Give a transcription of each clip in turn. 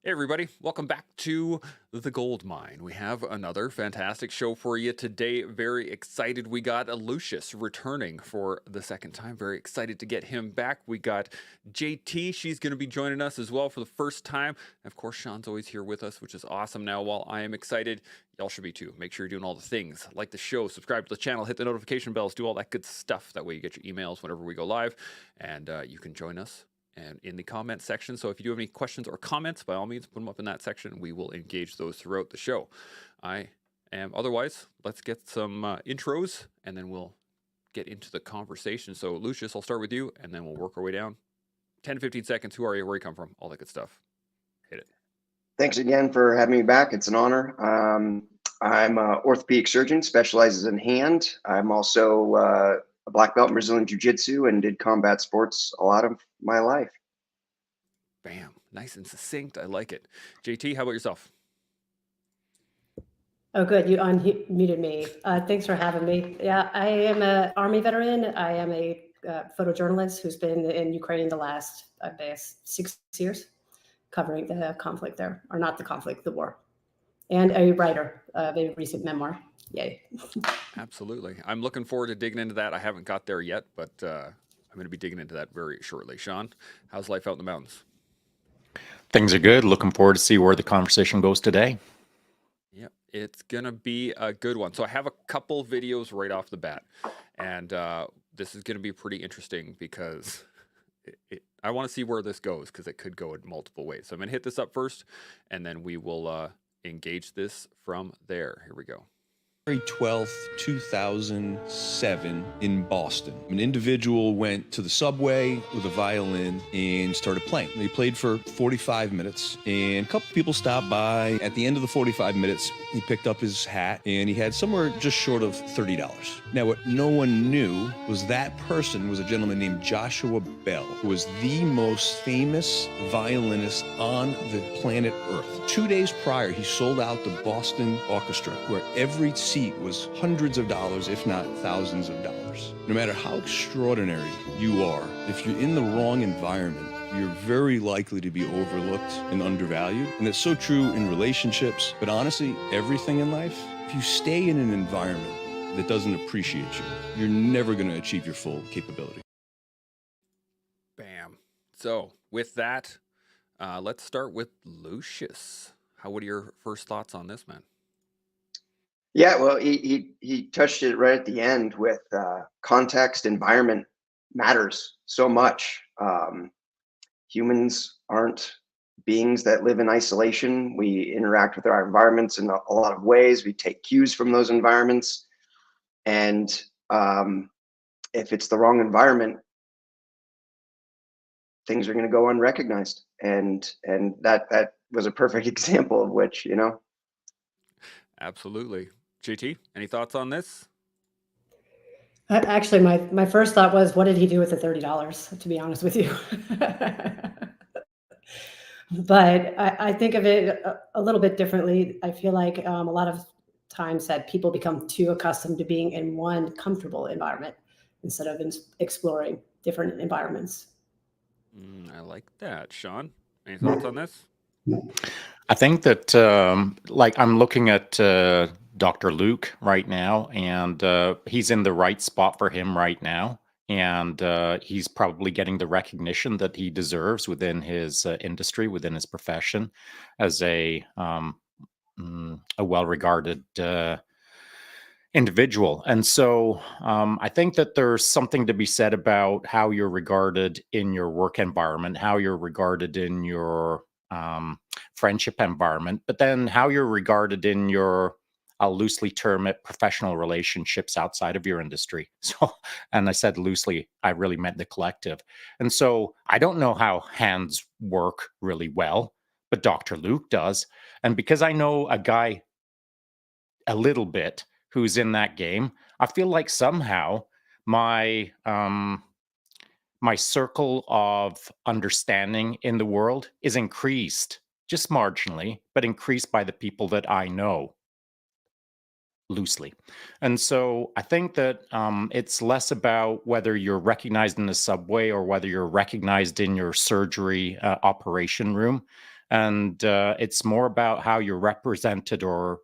Hey, everybody, welcome back to The Gold Mine. We have another fantastic show for you today. Very excited. We got Lucius returning for the second time. Very excited to get him back. We got JT. She's going to be joining us as well for the first time. And of course, Sean's always here with us, which is awesome. Now, while I am excited, y'all should be too. Make sure you're doing all the things. Like the show, subscribe to the channel, hit the notification bells, do all that good stuff. That way you get your emails whenever we go live. And you can join us and in the comment section. So if you do have any questions or comments, by all means, put them up in that section. We will engage those throughout the show. Otherwise, let's get some intros and then we'll get into the conversation. So Lucius, I'll start with you and then we'll work our way down. 10 to 15 seconds. Who are you? Where you come from? All that good stuff. Hit it. Thanks again for having me back. It's an honor. I'm an orthopedic surgeon, specializes in hand. I'm also a black belt in Brazilian Jiu-Jitsu and did combat sports a lot of my life. Bam. Nice and succinct. I like it. JT, how about yourself? Oh, good. You unmuted me. Thanks for having me. Yeah, I am an Army veteran. I am a photojournalist who's been in Ukraine the last, I guess, 6 years, covering the conflict there, or not the conflict, the war, and a writer of a recent memoir. Yay. Absolutely. I'm looking forward to digging into that. I haven't got there yet, but I'm going to be digging into that very shortly. Sean, how's life out in the mountains? Things are good. Looking forward to see where the conversation goes today. Yep, it's going to be a good one. So I have a couple videos right off the bat, and this is going to be pretty interesting because I want to see where this goes because it could go in multiple ways. So I'm going to hit this up first, and then we will engage this from there. Here we go. February 12th, 2007 in Boston. An individual went to the subway with a violin and started playing. He played for 45 minutes and a couple people stopped by. At the end of the 45 minutes, he picked up his hat and he had somewhere just short of $30. Now, what no one knew was that person was a gentleman named Joshua Bell, who was the most famous violinist on the planet Earth. 2 days prior, he sold out the Boston Orchestra, where every seat was hundreds of dollars, if not thousands of dollars. No matter how extraordinary you are, if you're in the wrong environment, you're very likely to be overlooked and undervalued. And it's so true in relationships, but honestly, everything in life. If you stay in an environment that doesn't appreciate you, you're never going to achieve your full capability. Bam. So with that, let's start with Lucius. What are your first thoughts on this, man? Yeah, well, he touched it right at the end with context. Environment matters so much. Humans aren't beings that live in isolation. We interact with our environments in a lot of ways. We take cues from those environments. And if it's the wrong environment, things are going to go unrecognized. And that was a perfect example of which, you know. Absolutely. JT, any thoughts on this? Actually, my first thought was, what did he do with the $30, to be honest with you? But I think of it a little bit differently. I feel like a lot of times that people become too accustomed to being in one comfortable environment instead of exploring different environments. Mm, I like that. Sean, any thoughts on this? I think that, I'm looking at Dr. Luke right now, and he's in the right spot for him right now. And he's probably getting the recognition that he deserves within his industry, within his profession, as a well-regarded individual. And so I think that there's something to be said about how you're regarded in your work environment, how you're regarded in your friendship environment, but then how you're regarded in your, I'll loosely term it, professional relationships outside of your industry. So, and I said loosely, I really meant the collective. And so I don't know how hands work really well, but Dr. Luke does. And because I know a guy a little bit who's in that game, I feel like somehow my my circle of understanding in the world is increased, just marginally, but increased by the people that I know loosely. And so I think that it's less about whether you're recognized in the subway or whether you're recognized in your surgery operation room. And it's more about how you're represented or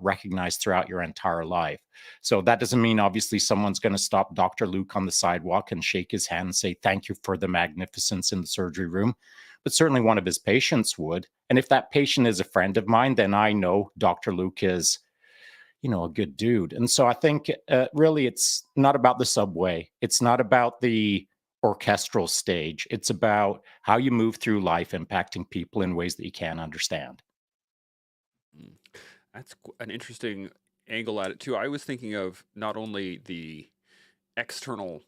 recognized throughout your entire life. So that doesn't mean obviously someone's going to stop Dr. Luke on the sidewalk and shake his hand and say, thank you for the magnificence in the surgery room. But certainly one of his patients would. And if that patient is a friend of mine, then I know Dr. Luke is, a good dude. And so I think really it's not about the subway. It's not about the orchestral stage. It's about how you move through life impacting people in ways that you can't understand. Mm. That's an interesting angle at it too. I was thinking of not only the external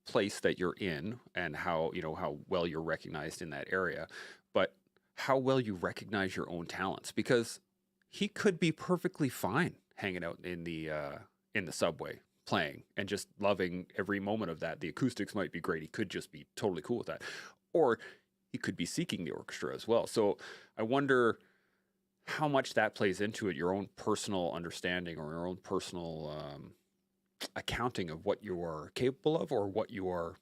place that you're in and how well you're recognized in that area, but how well you recognize your own talents, because he could be perfectly fine hanging out in the subway playing and just loving every moment of that. The acoustics might be great. He could just be totally cool with that. Or he could be seeking the orchestra as well. So I wonder how much that plays into it, your own personal understanding or your own personal accounting of what you are capable of or what you are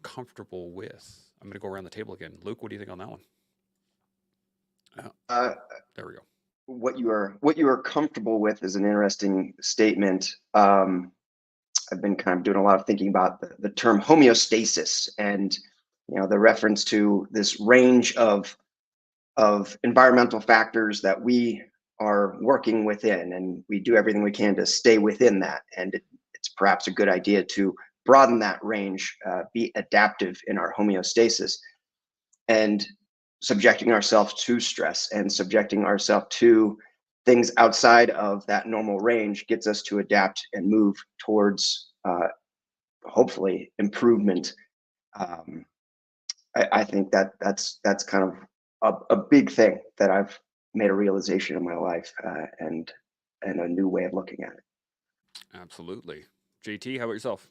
comfortable with. I'm going to go around the table again. Luke, what do you think on that one? There we go. What you are comfortable with is an interesting statement. I've been kind of doing a lot of thinking about the term homeostasis, and the reference to this range of environmental factors that we are working within, and we do everything we can to stay within that. And it's perhaps a good idea to broaden that range, be adaptive in our homeostasis, and subjecting ourselves to stress and subjecting ourselves to things outside of that normal range gets us to adapt and move towards hopefully improvement. I think that's kind of a big thing that I've made a realization in my life, and a new way of looking at it. Absolutely. JT, how about yourself?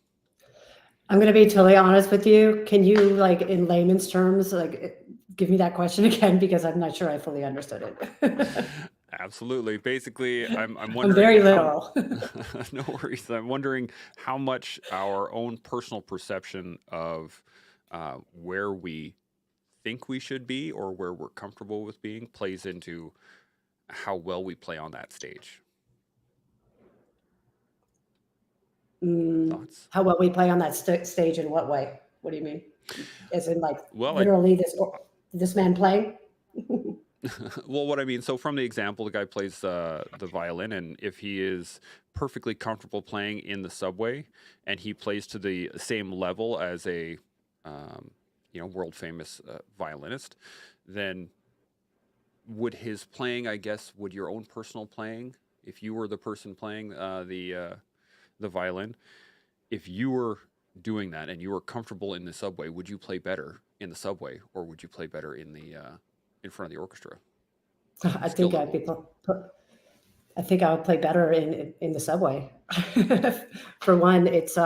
I'm going to be totally honest with you. Can you, like, in layman's terms, like, give me that question again, because I'm not sure I fully understood it. Absolutely. Basically, I'm wondering. I'm very literal. No worries. I'm wondering how much our own personal perception of where we think we should be or where we're comfortable with being plays into how well we play on that stage. Thoughts? How well we play on that stage in what way? What do you mean? As in, like, Well, literally this man playing? Well, what I mean, so from the example, the guy plays the violin, and if he is perfectly comfortable playing in the subway, and he plays to the same level as a world famous violinist, then would his playing, I guess, would your own personal playing, if you were the person playing the violin, if you were doing that and you were comfortable in the subway, would you play better in the subway, or would you play better in front of the orchestra? I think I'd be. I think I would play better in the subway. For one, it's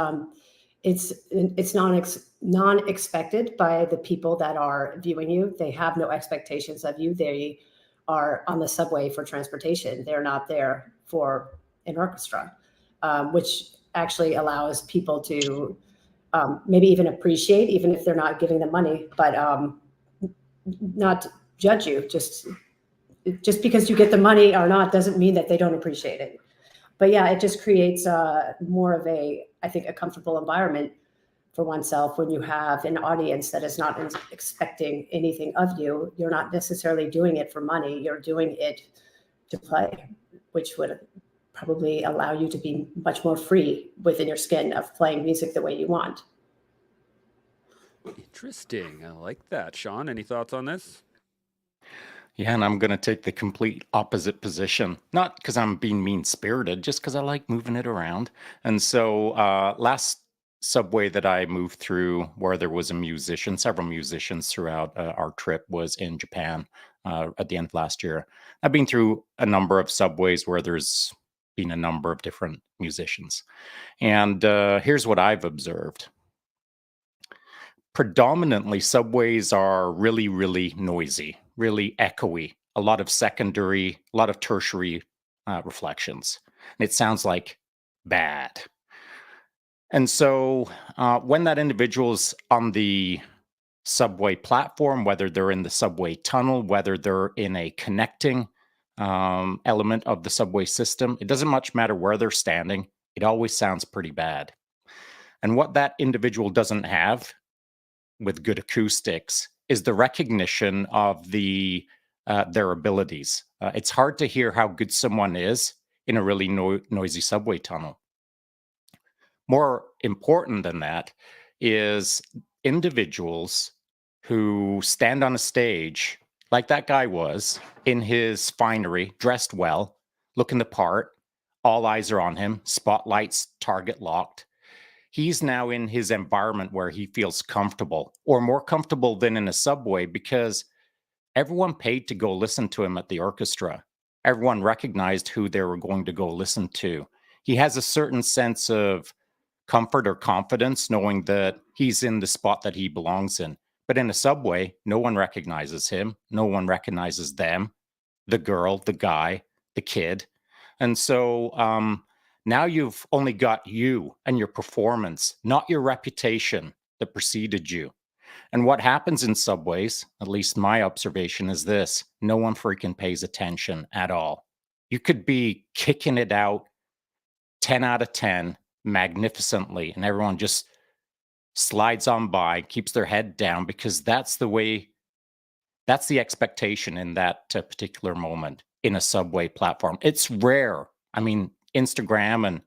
non-expected by the people that are viewing you. They have no expectations of you. They are on the subway for transportation. They're not there for an orchestra, which actually allows people to maybe even appreciate, even if they're not giving them money, but not judge you. Just because you get the money or not doesn't mean that they don't appreciate it. But yeah, it just creates more of a comfortable environment for oneself when you have an audience that is not expecting anything of you. You're not necessarily doing it for money. You're doing it to play, which would probably allow you to be much more free within your skin of playing music the way you want. Interesting. I like that. Shaun, any thoughts on this? Yeah, and I'm going to take the complete opposite position. Not because I'm being mean-spirited, just because I like moving it around. And so last subway that I moved through where there was several musicians throughout our trip was in Japan at the end of last year. I've been through a number of subways where there's been a number of different musicians. And here's what I've observed. Predominantly, subways are really, really noisy, really echoey, a lot of tertiary reflections. And it sounds like bad. And so when that individual's on the subway platform, whether they're in the subway tunnel, whether they're in a connecting element of the subway system. It doesn't much matter where they're standing. It always sounds pretty bad. And what that individual doesn't have with good acoustics is the recognition of their abilities. It's hard to hear how good someone is in a really noisy subway tunnel. More important than that is individuals who stand on a stage like that guy was, in his finery, dressed well, looking the part, all eyes are on him, spotlights, target locked. He's now in his environment where he feels comfortable, or more comfortable than in a subway, because everyone paid to go listen to him at the orchestra. Everyone recognized who they were going to go listen to. He has a certain sense of comfort or confidence knowing that he's in the spot that he belongs in. But in a subway, no one recognizes him. No one recognizes them, the girl, the guy, the kid. And so now you've only got you and your performance, not your reputation that preceded you. And what happens in subways, at least my observation is this: no one freaking pays attention at all. You could be kicking it out 10 out of 10 magnificently, and everyone just slides on by, keeps their head down, because that's the expectation in that particular moment in a subway platform. It's rare. I mean, Instagram and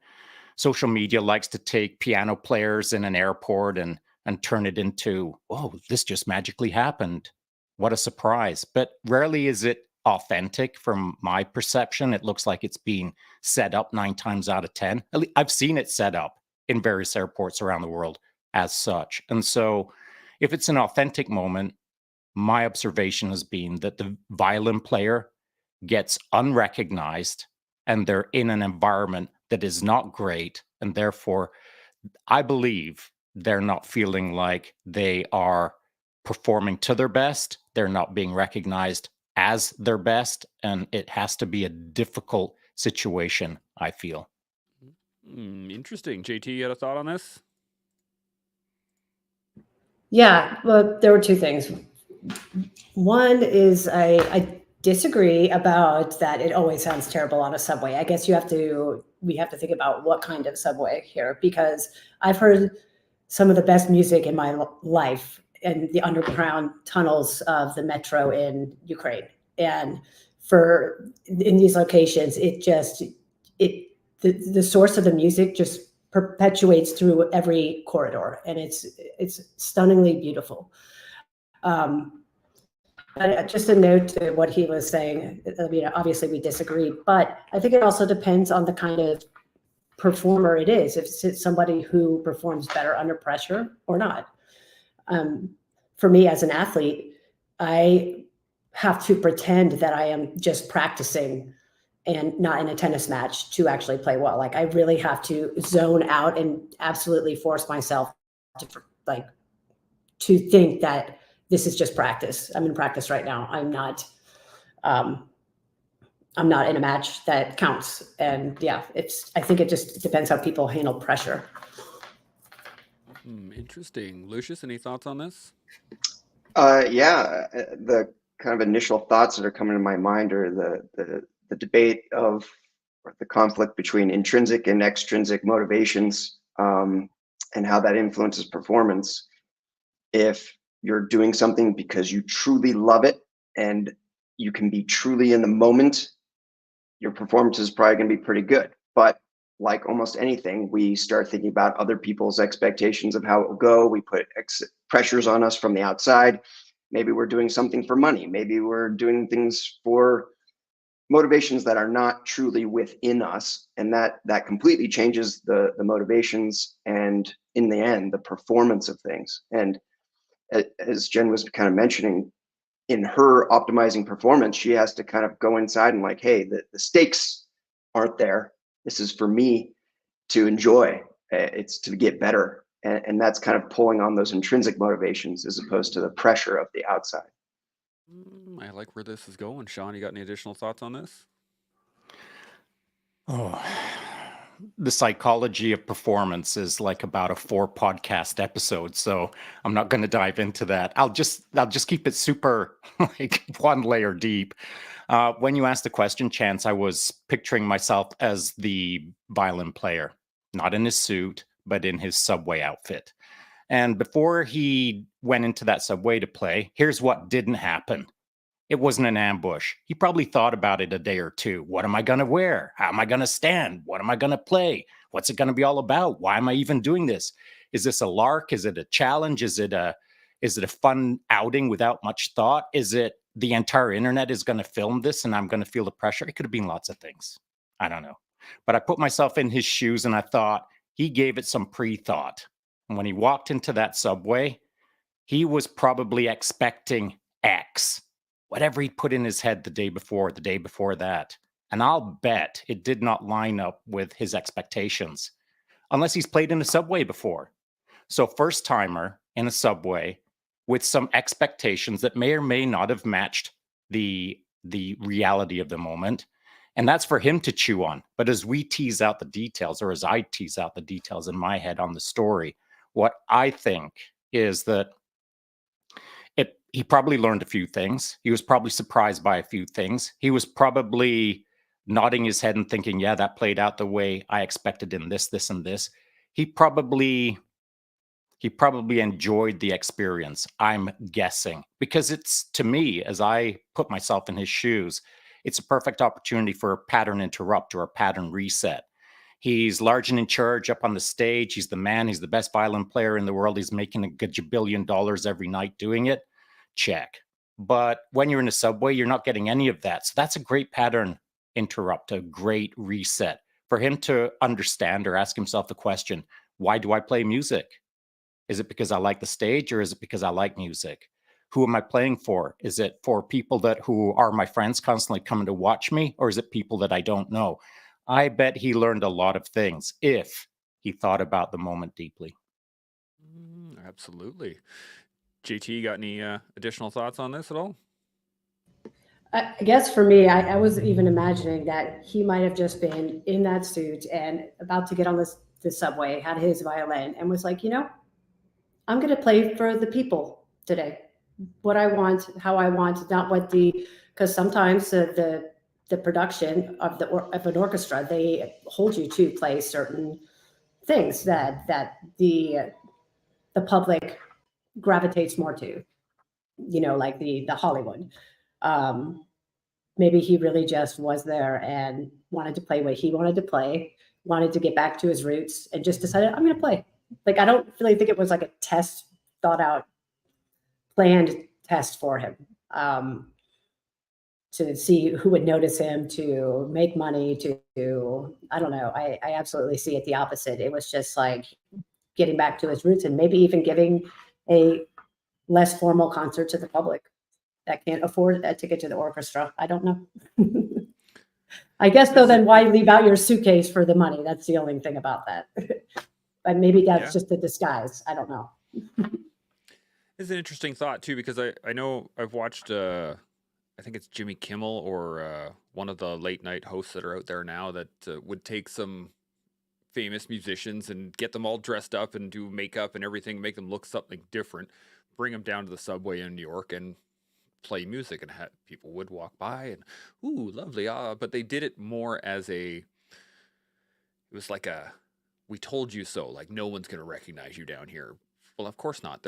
social media likes to take piano players in an airport and turn it into, oh, this just magically happened. What a surprise. But rarely is it authentic from my perception. It looks like it's being set up 9 times out of 10. I've seen it set up in various airports around the world as such. And so if it's an authentic moment, my observation has been that the violin player gets unrecognized and they're in an environment that is not great. And therefore, I believe they're not feeling like they are performing to their best. They're not being recognized as their best. And it has to be a difficult situation, I feel. Interesting. JT, you had a thought on this? Yeah, well, there were two things. One is I disagree about that it always sounds terrible on a subway. I guess we have to think about what kind of subway here, because I've heard some of the best music in my life in the underground tunnels of the metro in Ukraine. And in these locations, the source of the music just perpetuates through every corridor, and it's stunningly beautiful. Just a note to what he was saying. Obviously we disagree, but I think it also depends on the kind of performer it is. If it's somebody who performs better under pressure or not. For me as an athlete, I have to pretend that I am just practicing and not in a tennis match to actually play well. Like, I really have to zone out and absolutely force myself to think that this is just practice. I'm in practice right now. I'm not in a match that counts. And yeah, I think it just depends how people handle pressure. Interesting. Lucius, any thoughts on this? Yeah, the kind of initial thoughts that are coming to my mind are the debate of the conflict between intrinsic and extrinsic motivations, and how that influences performance. If you're doing something because you truly love it and you can be truly in the moment, your performance is probably going to be pretty good. But like almost anything, we start thinking about other people's expectations of how it will go. We put pressures on us from the outside. Maybe we're doing something for money. Maybe we're doing things for motivations that are not truly within us. And that completely changes the motivations and, in the end, the performance of things. And as Jen was kind of mentioning, in her optimizing performance, she has to kind of go inside and like, hey, the stakes aren't there. This is for me to enjoy. It's to get better. And that's kind of pulling on those intrinsic motivations as opposed to the pressure of the outside. I like where this is going. Shaun, you got any additional thoughts on this? Oh, the psychology of performance is like about a 4 podcast episode, so I'm not going to dive into that. I'll just keep it super like one layer deep. When you asked the question, Chance, I was picturing myself as the violin player, not in his suit, but in his subway outfit. And before he went into that subway to play, here's what didn't happen. It wasn't an ambush. He probably thought about it a day or two. What am I going to wear? How am I going to stand? What am I going to play? What's it going to be all about? Why am I even doing this? Is this a lark? Is it a challenge? Is it a fun outing without much thought? Is it the entire internet is going to film this and I'm going to feel the pressure? It could have been lots of things. I don't know. But I put myself in his shoes and I thought he gave it some pre-thought. And when he walked into that subway, he was probably expecting X. Whatever he put in his head the day before that. And I'll bet it did not line up with his expectations, unless he's played in a subway before. So first timer in a subway with some expectations that may or may not have matched the reality of the moment. And that's for him to chew on. But as we tease out the details, or as I tease out the details in my head on the story, what I think is that he probably learned a few things. He was probably surprised by a few things. He was probably nodding his head and thinking, yeah, that played out the way I expected in this, and this. He probably enjoyed the experience, I'm guessing, because it's, to me, as I put myself in his shoes, it's a perfect opportunity for a pattern interrupt or a pattern reset. He's large and in charge up on the stage. He's the man. He's the best violin player in the world. He's making $1 gajillion every night doing it. Check. But when you're in a subway, you're not getting any of that. So that's a great pattern interrupt, a great reset for him to understand or ask himself the question, why do I play music? Is it because I like the stage, or is it because I like music? Who am I playing for? Is it for people who are my friends constantly coming to watch me, or is it people that I don't know? I bet he learned a lot of things if he thought about the moment deeply. Absolutely. JT, you got any additional thoughts on this at all? I guess for me, I was even imagining that he might have just been in that suit and about to get on the subway, had his violin, and was like, I'm going to play for the people today. What I want, how I want, not what because sometimes the production of an orchestra, they hold you to play certain things that the public gravitates more to, like the Hollywood. Maybe he really just was there and wanted to play what he wanted to play, wanted to get back to his roots, and just decided, I'm going to play. Like, I don't really think it was like a test, thought out, planned test for him, to see who would notice him, to make money, to I don't know. I absolutely see it the opposite. It was just like getting back to his roots and maybe even giving a less formal concert to the public that can't afford a ticket to the orchestra. I don't know. I guess, though, then why leave out your suitcase for the money? That's the only thing about that. But maybe that's just a disguise. I don't know. It's an interesting thought, too, because I know I've watched, I think it's Jimmy Kimmel or one of the late night hosts that are out there now that would take some famous musicians and get them all dressed up and do makeup and everything, make them look something different, bring them down to the subway in New York and play music, and people would walk by and, ooh, lovely. But they did it more as it was like we told you so, like no one's going to recognize you down here. Well, of course not.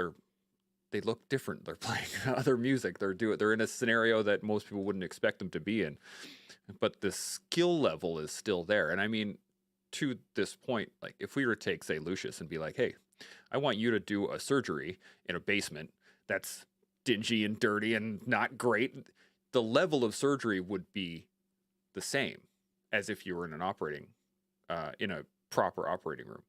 They look different. They're playing other music. They're in a scenario that most people wouldn't expect them to be in. But the skill level is still there. And I mean, to this point, like if we were to take, say, Lucius and be like, hey, I want you to do a surgery in a basement that's dingy and dirty and not great, the level of surgery would be the same as if you were in in a proper operating room.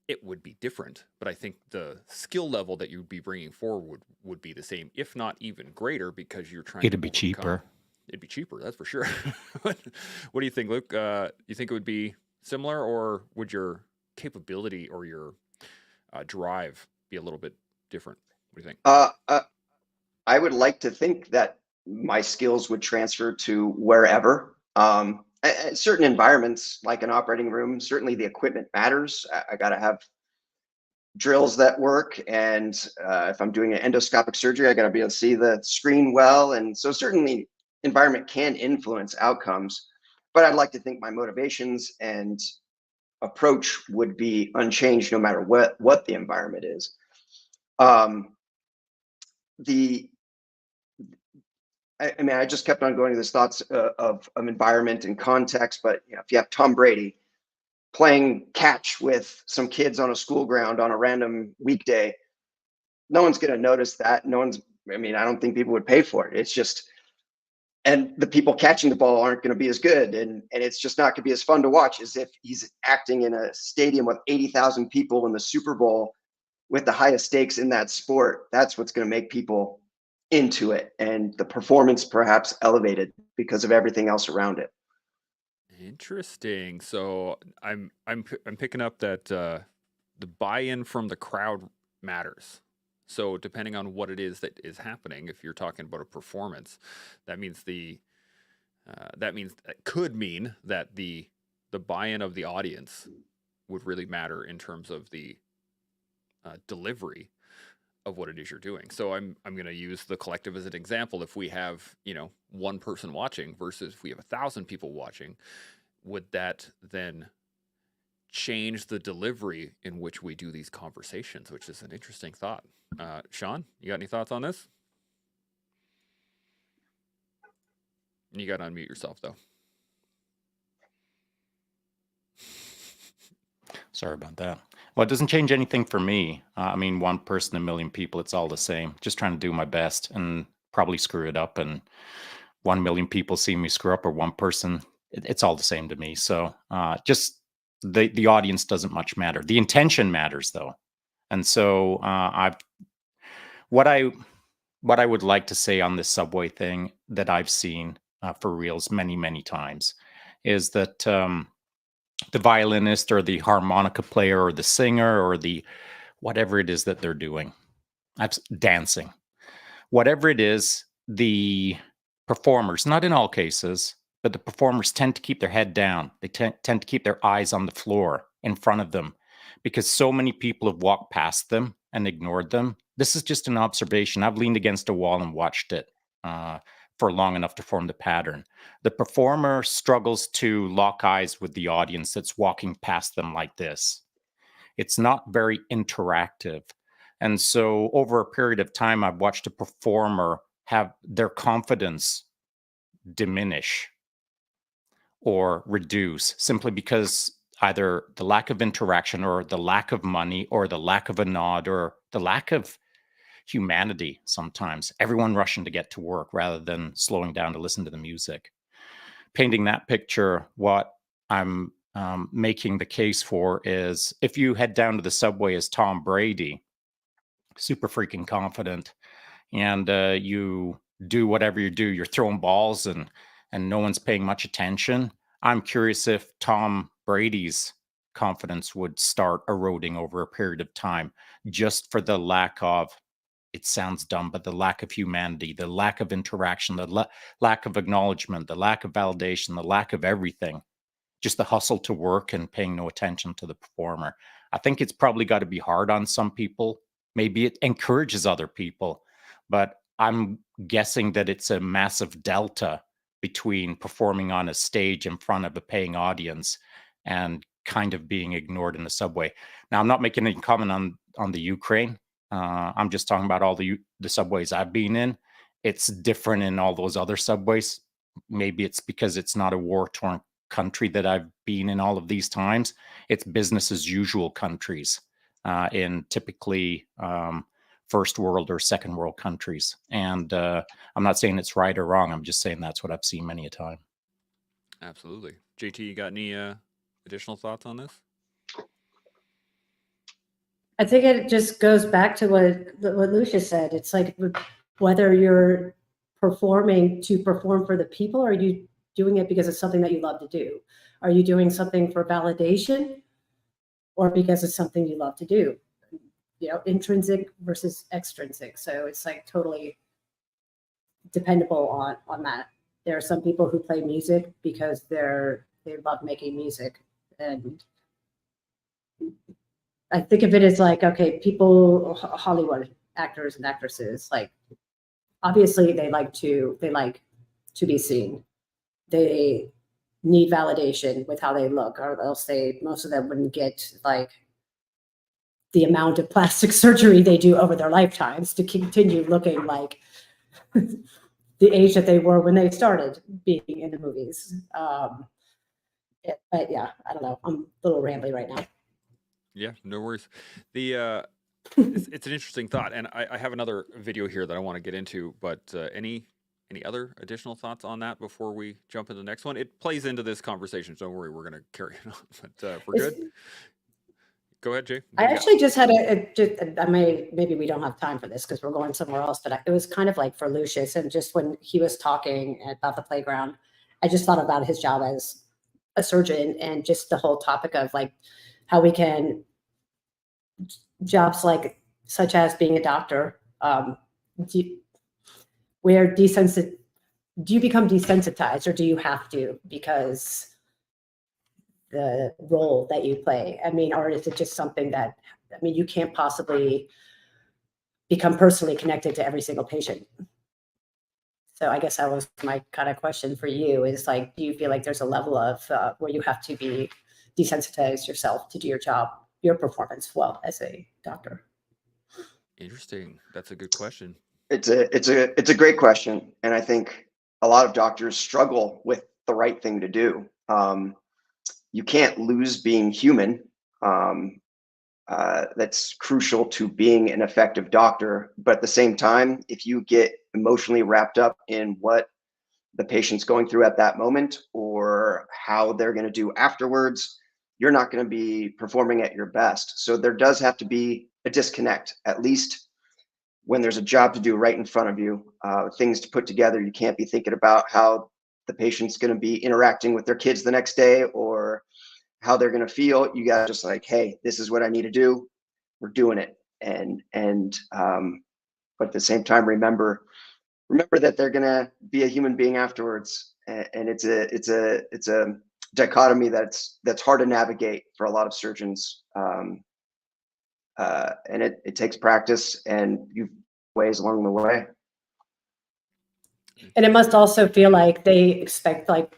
It would be different, but I think the skill level that you'd be bringing forward would be the same, if not even greater, because you're trying. It'd be cheaper. It'd be cheaper, that's for sure. What do you think, Luke? You think it would be similar, or would your capability or your drive be a little bit different? What do you think? I would like to think that my skills would transfer to wherever. Certain environments, like an operating room, certainly the equipment matters. I got to have drills that work, and if I'm doing an endoscopic surgery, I got to be able to see the screen well, and so certainly environment can influence outcomes, but I'd like to think my motivations and approach would be unchanged no matter what the environment is. The I mean, I just kept on going to this thoughts of environment and context, but you know, if you have Tom Brady playing catch with some kids on a school ground on a random weekday, no one's going to notice that. No one's, I mean, I don't think people would pay for it. It's just, and the people catching the ball aren't going to be as good. And it's just not going to be as fun to watch as if he's acting in a stadium with 80,000 people in the Super Bowl with the highest stakes in that sport. That's what's going to make people into it, and the performance perhaps elevated because of everything else around it. Interesting. So I'm picking up that the buy-in from the crowd matters. So depending on what it is that is happening, if you're talking about a performance, that means that could mean that the buy-in of the audience would really matter in terms of the delivery of what it is you're doing. So I'm going to use the collective as an example. If we have, you know, one person watching versus if we have 1,000 people watching, would that then change the delivery in which we do these conversations, which is an interesting thought. Shaun, you got any thoughts on this? You got to unmute yourself though. Sorry about that. Well, it doesn't change anything for me. I mean, one person, a million people, it's all the same. Just trying to do my best and probably screw it up. And 1 million people see me screw up, or one person, it's all the same to me. So just the audience doesn't much matter. The intention matters, though. And so what I would like to say on this subway thing that I've seen for reals many, many times is that the violinist or the harmonica player or the singer or the whatever it is that they're doing, dancing, whatever it is, the performers, not in all cases, but the performers tend to keep their head down. They tend to keep their eyes on the floor in front of them because so many people have walked past them and ignored them. This is just an observation. I've leaned against a wall and watched it for long enough to form the pattern. The performer struggles to lock eyes with the audience that's walking past them like this. It's not very interactive. And so over a period of time, I've watched a performer have their confidence diminish or reduce simply because either the lack of interaction or the lack of money or the lack of a nod or the lack of humanity. Sometimes everyone rushing to get to work rather than slowing down to listen to the music. Painting that picture, what I'm making the case for is if you head down to the subway as Tom Brady, super freaking confident, and you do whatever you do, you're throwing balls and no one's paying much attention. I'm curious if Tom Brady's confidence would start eroding over a period of time just for the lack of, it sounds dumb, but the lack of humanity, the lack of interaction, the lack of acknowledgement, the lack of validation, the lack of everything, just the hustle to work and paying no attention to the performer. I think it's probably got to be hard on some people. Maybe it encourages other people, but I'm guessing that it's a massive delta between performing on a stage in front of a paying audience and kind of being ignored in the subway. Now, I'm not making any comment on the Ukraine. I'm just talking about all the subways I've been in. It's different in all those other subways. Maybe it's because it's not a war-torn country that I've been in all of these times. It's business as usual countries in typically first world or second world countries. And I'm not saying it's right or wrong. I'm just saying that's what I've seen many a time. Absolutely. JT, you got any additional thoughts on this? I think it just goes back to what Lucius said. It's like whether you're performing to perform for the people, or are you doing it because it's something that you love to do? Are you doing something for validation or because it's something you love to do? You know, intrinsic versus extrinsic. So it's like totally dependable on that There are some people who play music because they love making music. And I think of it as like, okay, people, Hollywood actors and actresses, like obviously they like to be seen. They need validation with how they look, or else most of them wouldn't get like the amount of plastic surgery they do over their lifetimes to continue looking like the age that they were when they started being in the movies. But yeah, I don't know. I'm a little rambly right now. Yeah, no worries. The it's an interesting thought, and I have another video here that I want to get into. But any other additional thoughts on that before we jump into the next one? It plays into this conversation, so don't worry, we're going to carry it on. But if we're good, go ahead, Jay. I actually just had maybe we don't have time for this because we're going somewhere else, but it was kind of like for Lucius, and just when he was talking about the playground, I just thought about his job as a surgeon and just the whole topic of like how we can jobs like such as being a doctor, do you become desensitized, or do you have to because the role that you play? I mean, or is it just something that, I mean, you can't possibly become personally connected to every single patient? So I guess that was my kind of question for you is like, do you feel like there's a level of where you have to be desensitized yourself to do your job, your performance well as a doctor? Interesting. That's a good question. It's a great question, and I think a lot of doctors struggle with the right thing to do. You can't lose being human. That's crucial to being an effective doctor. But at the same time, if you get emotionally wrapped up in what the patient's going through at that moment or how they're going to do afterwards, you're not going to be performing at your best. So there does have to be a disconnect, at least when there's a job to do right in front of you, things to put together. You can't be thinking about how the patient's going to be interacting with their kids the next day or how they're going to feel. You got to just like, hey, this is what I need to do. We're doing it. But at the same time, remember that they're going to be a human being afterwards. And it's a dichotomy that's hard to navigate for a lot of surgeons. And it takes practice and ways along the way. And it must also feel like they expect, like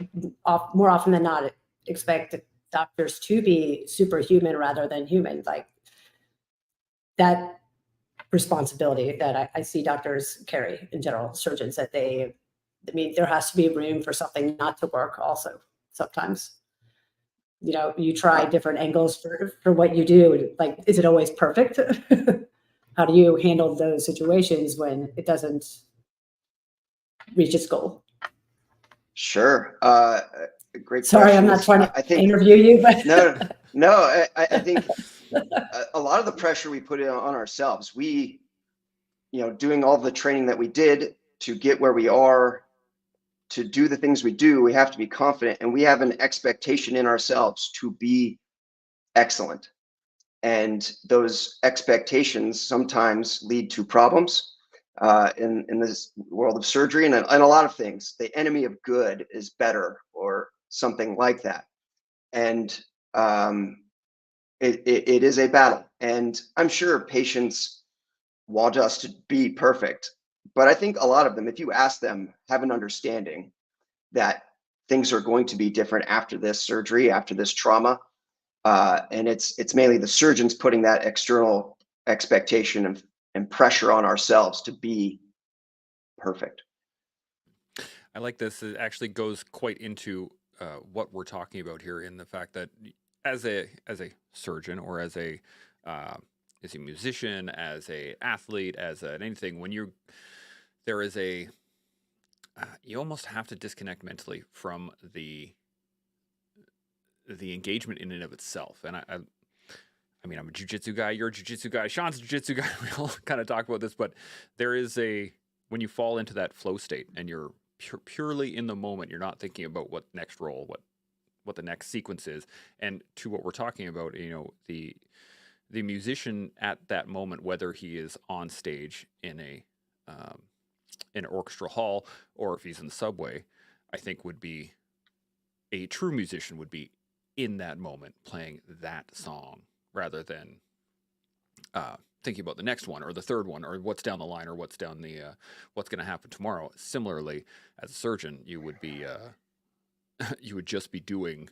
more often than not, expect doctors to be superhuman rather than human. Like that responsibility that I see doctors carry in general, surgeons, that I mean, there has to be room for something not to work also sometimes. You know, you try different angles for what you do. Like, is it always perfect? How do you handle those situations when it doesn't reach its goal? Sure. Great Sorry, question. I'm not trying to I think, interview you, but no. I think a lot of the pressure we put on ourselves, doing all the training that we did to get where we are, to do the things we do, we have to be confident, and we have an expectation in ourselves to be excellent. And those expectations sometimes lead to problems in this world of surgery and a lot of things. The enemy of good is better, or something like that. And it is a battle. And I'm sure patients want us to be perfect, but I think a lot of them, if you ask them, have an understanding that things are going to be different after this surgery, after this trauma. And it's mainly the surgeons putting that external expectation and pressure on ourselves to be perfect. I like this. It actually goes quite into what we're talking about here, in the fact that as a surgeon, or as a musician, as a athlete, as anything, when there is a you almost have to disconnect mentally from the engagement in and of itself. And I mean, I'm a jiu-jitsu guy, you're a jiu-jitsu guy, Sean's a jiu-jitsu guy. We all kind of talk about this, but there is when you fall into that flow state and you're purely in the moment, you're not thinking about what next role, what the next sequence is. And to what we're talking about, the musician at that moment, whether he is on stage in an orchestral hall or if he's in the subway, I think would be a true musician would be in that moment playing that song rather than thinking about the next one or the third one or what's down the line or what's down the what's going to happen tomorrow. Similarly, as a surgeon, you would be you would just be doing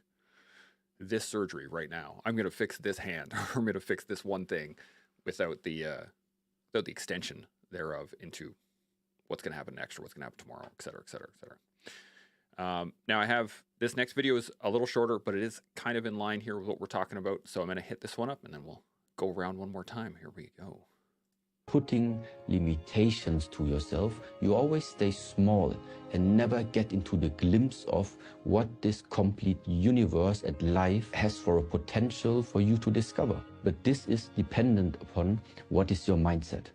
this surgery right now. I'm going to fix this hand, or I'm going to fix this one thing, without the extension thereof into what's going to happen next or what's going to happen tomorrow, et cetera, et cetera, et cetera. Now I have this next video is a little shorter, but it is kind of in line here with what we're talking about. So I'm going to hit this one up and then we'll go around one more time. Here we go. Putting limitations to yourself, you always stay small and never get into the glimpse of what this complete universe and life has for a potential for you to discover. But this is dependent upon what is your mindset.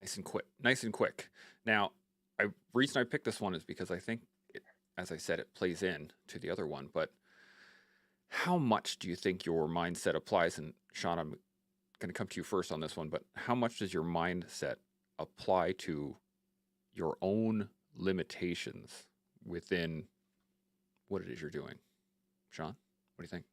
Nice and quick. Now, reason I picked this one is because I think, as I said, it plays in to the other one. But how much do you think your mindset applies? And Shaun, I'm going to come to you first on this one, but how much does your mindset apply to your own limitations within what it is you're doing? Shaun, what do you think?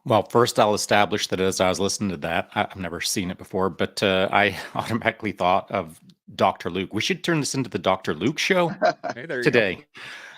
Well, first I'll establish that as I was listening to that, I've never seen it before, but I automatically thought of Dr. Luke. We should turn this into the Dr. Luke show Hey, there you today.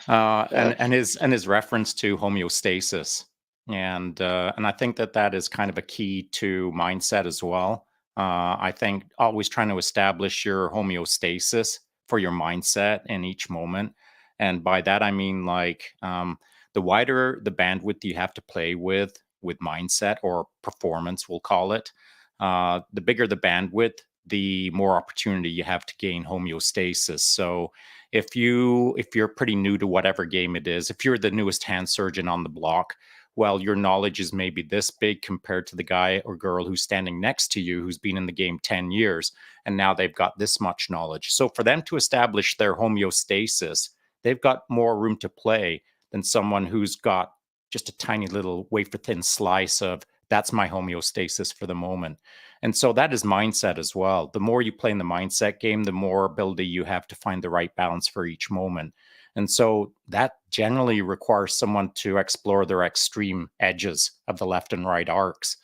And his reference to homeostasis. And I think that is kind of a key to mindset as well. I think always trying to establish your homeostasis for your mindset in each moment. And by that, I mean like the wider the bandwidth you have to play with mindset or performance, we'll call it, the bigger the bandwidth, the more opportunity you have to gain homeostasis. So if you're pretty new to whatever game it is, if you're the newest hand surgeon on the block, well, your knowledge is maybe this big compared to the guy or girl who's standing next to you, who's been in the game 10 years, and now they've got this much knowledge. So for them to establish their homeostasis, they've got more room to play than someone who's got just a tiny little wafer-thin slice of, that's my homeostasis for the moment. And so that is mindset as well. The more you play in the mindset game, the more ability you have to find the right balance for each moment. And so that generally requires someone to explore their extreme edges of the left and right arcs.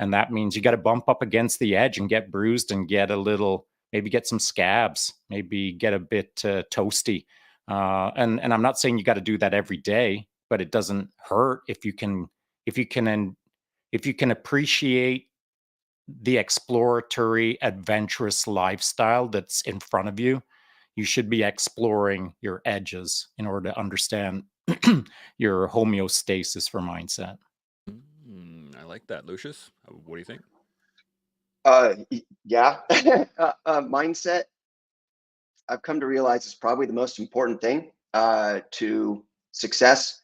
And that means you got to bump up against the edge and get bruised and get a little, maybe get some scabs, maybe get a bit toasty. And I'm not saying you got to do that every day, but it doesn't hurt if you can appreciate the exploratory, adventurous lifestyle that's in front of you. You should be exploring your edges in order to understand your homeostasis for mindset. I like that. Lucius, what do you think? Yeah. Mindset, I've come to realize, is probably the most important thing to success,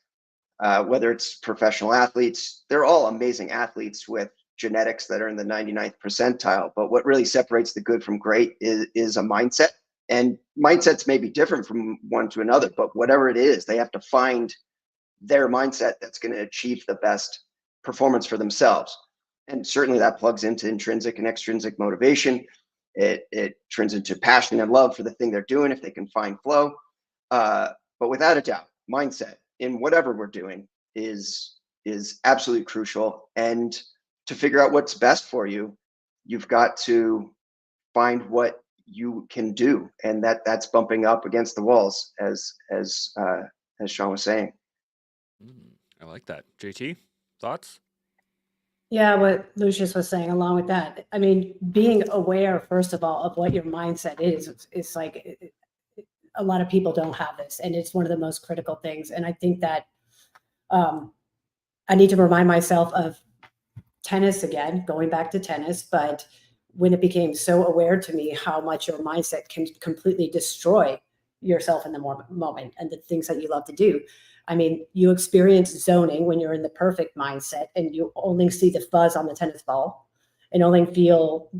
whether it's professional athletes. They're all amazing athletes with genetics that are in the 99th percentile. But what really separates the good from great is a mindset. And mindsets may be different from one to another, but whatever it is, they have to find their mindset that's going to achieve the best performance for themselves. And certainly that plugs into intrinsic and extrinsic motivation. It turns into passion and love for the thing they're doing if they can find flow. But without a doubt, mindset in whatever we're doing is absolutely crucial. And to figure out what's best for you, you've got to find what you can do, and that's bumping up against the walls, as Shaun was saying. I like that. JT, thoughts? Yeah, what Lucius was saying along with that. I mean, being aware, first of all, of what your mindset is like, a lot of people don't have this, and it's one of the most critical things. And I think that I need to remind myself of tennis again, going back to tennis, but when it became so aware to me how much your mindset can completely destroy yourself in the moment and the things that you love to do. I mean, you experience zoning when you're in the perfect mindset and you only see the fuzz on the tennis ball and only feel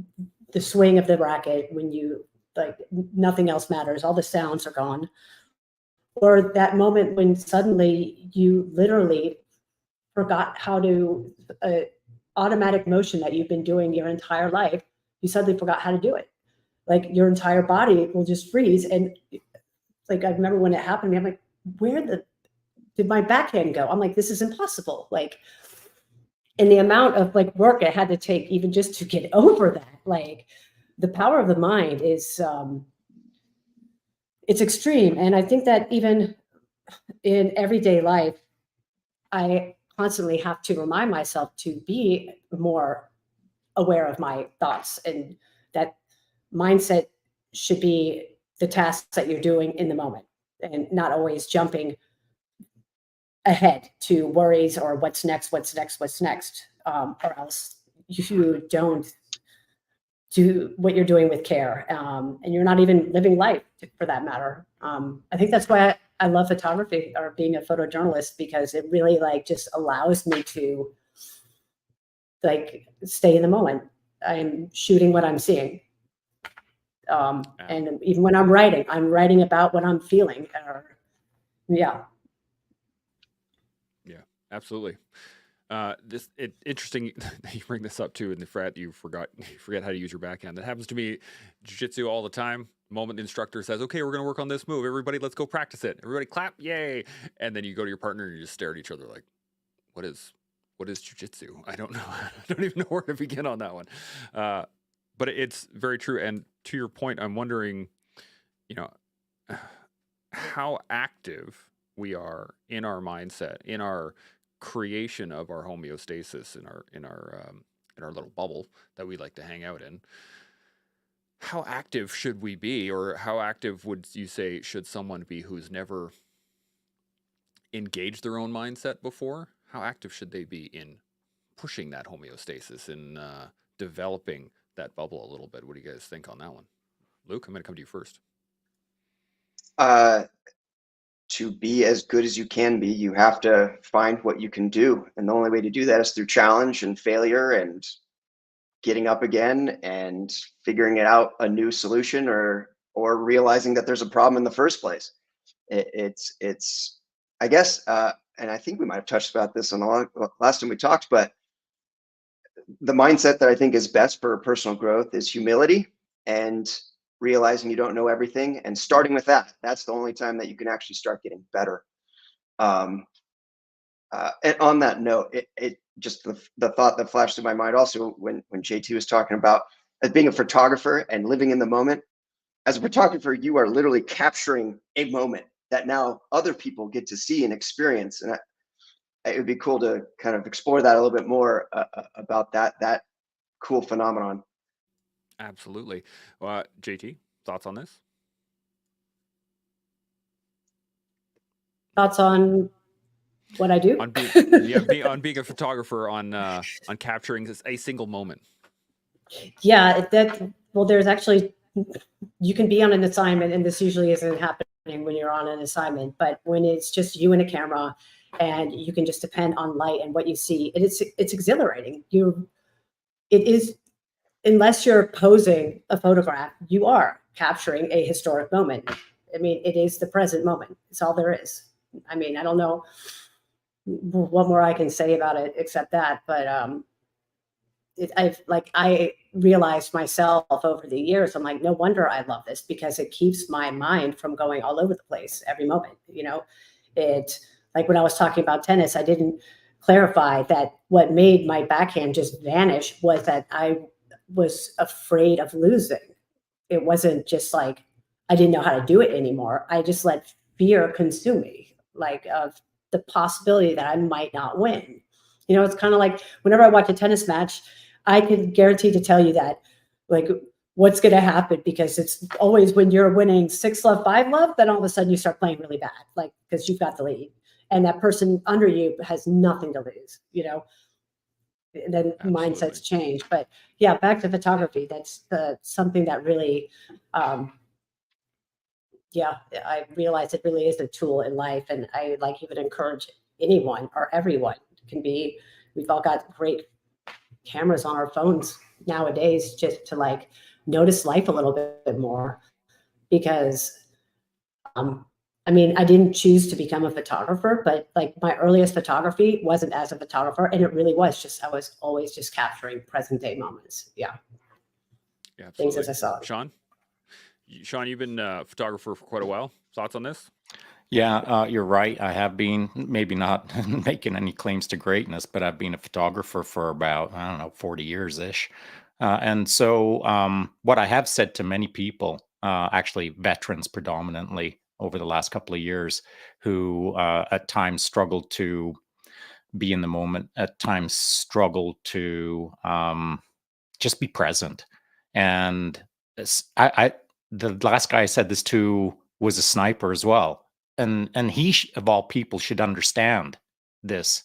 the swing of the racket when you, like, nothing else matters. All the sounds are gone. Or that moment when suddenly you literally forgot how to, automatic motion that you've been doing your entire life, you suddenly forgot how to do it. Like your entire body will just freeze. And like, I remember when it happened to me, I'm like, where did my backhand go? I'm like, this is impossible. Like, and the amount of like work I had to take even just to get over that, like the power of the mind is, it's extreme. And I think that even in everyday life, I constantly have to remind myself to be more aware of my thoughts, and that mindset should be the tasks that you're doing in the moment and not always jumping ahead to worries or what's next, or else you don't do what you're doing with care, and you're not even living life for that matter. I think that's why I love photography or being a photojournalist, because it really like just allows me to like stay in the moment. I'm shooting what I'm seeing. And even when I'm writing about what I'm feeling. Yeah. Yeah, absolutely. Interesting that you bring this up too in the frat. You forget how to use your backhand. That happens to me jiu-jitsu all the time. The moment the instructor says, okay, we're going to work on this move, everybody let's go practice it, everybody clap, yay, and then you go to your partner and you just stare at each other like, what is jiu-jitsu? I don't know. I don't even know where to begin on that one. But it's very true. And to your point, I'm wondering, you know, how active we are in our mindset, in our creation of our homeostasis, in our little bubble that we like to hang out in. How active should we be, or how active would you say should someone be who's never engaged their own mindset before? How active should they be in pushing that homeostasis and developing that bubble a little bit? What do you guys think on that one? Luke, I'm going to come to you first. To be as good as you can be, you have to find what you can do. And the only way to do that is through challenge and failure and getting up again and figuring it out a new solution, or realizing that there's a problem in the first place. It's I guess, and I think we might have touched about this on the last time we talked, but the mindset that I think is best for personal growth is humility and realizing you don't know everything, and starting with that. That's the only time that you can actually start getting better. And on that note, it just the thought that flashed through my mind also when JT was talking about as being a photographer and living in the moment. As a photographer, you are literally capturing a moment that now other people get to see and experience. And it would be cool to kind of explore that a little bit more about that cool phenomenon. Absolutely. JT, thoughts on this? Thoughts on what I do? On being a photographer, on capturing a single moment. Yeah, well, there's actually, you can be on an assignment, and this usually isn't happening when you're on an assignment, but when it's just you and a camera and you can just depend on light and what you see, it's exhilarating. It is, unless you're posing a photograph, you are capturing a historic moment. I mean, it is the present moment. It's all there is. I mean, I don't know what more I can say about it except that, but I realized myself over the years, I'm like, no wonder I love this, because it keeps my mind from going all over the place every moment. You know, it, like when I was talking about tennis, I didn't clarify that what made my backhand just vanish was that I was afraid of losing. It wasn't just like I didn't know how to do it anymore. I just let fear consume me, like of the possibility that I might not win. You know, it's kind of like whenever I watch a tennis match, I can guarantee to tell you that, like, what's going to happen, because it's always when you're winning 6-love, 5-love, then all of a sudden you start playing really bad, like, because you've got the lead and that person under you has nothing to lose, you know. And then mindsets change. But yeah, back to photography. That's something that really, yeah, I realize it really is a tool in life, and I like even encourage anyone or everyone can be. We've all got great cameras on our phones nowadays, just to like notice life a little bit more, because I mean, I didn't choose to become a photographer, but like my earliest photography wasn't as a photographer, and it really was just, I was always just capturing present day moments. Yeah. Yeah, Things absolutely. as I saw it. Shaun, Shaun, you've been a photographer for quite a while. Thoughts on this? Yeah, you're right. I have been, maybe not making any claims to greatness, but I've been a photographer for about, I don't know, 40 years ish. And so, what I have said to many people, actually veterans predominantly over the last couple of years, who at times struggled to be in the moment, at times struggled to just be present. And the last guy I said this to was a sniper as well, and he of all people should understand this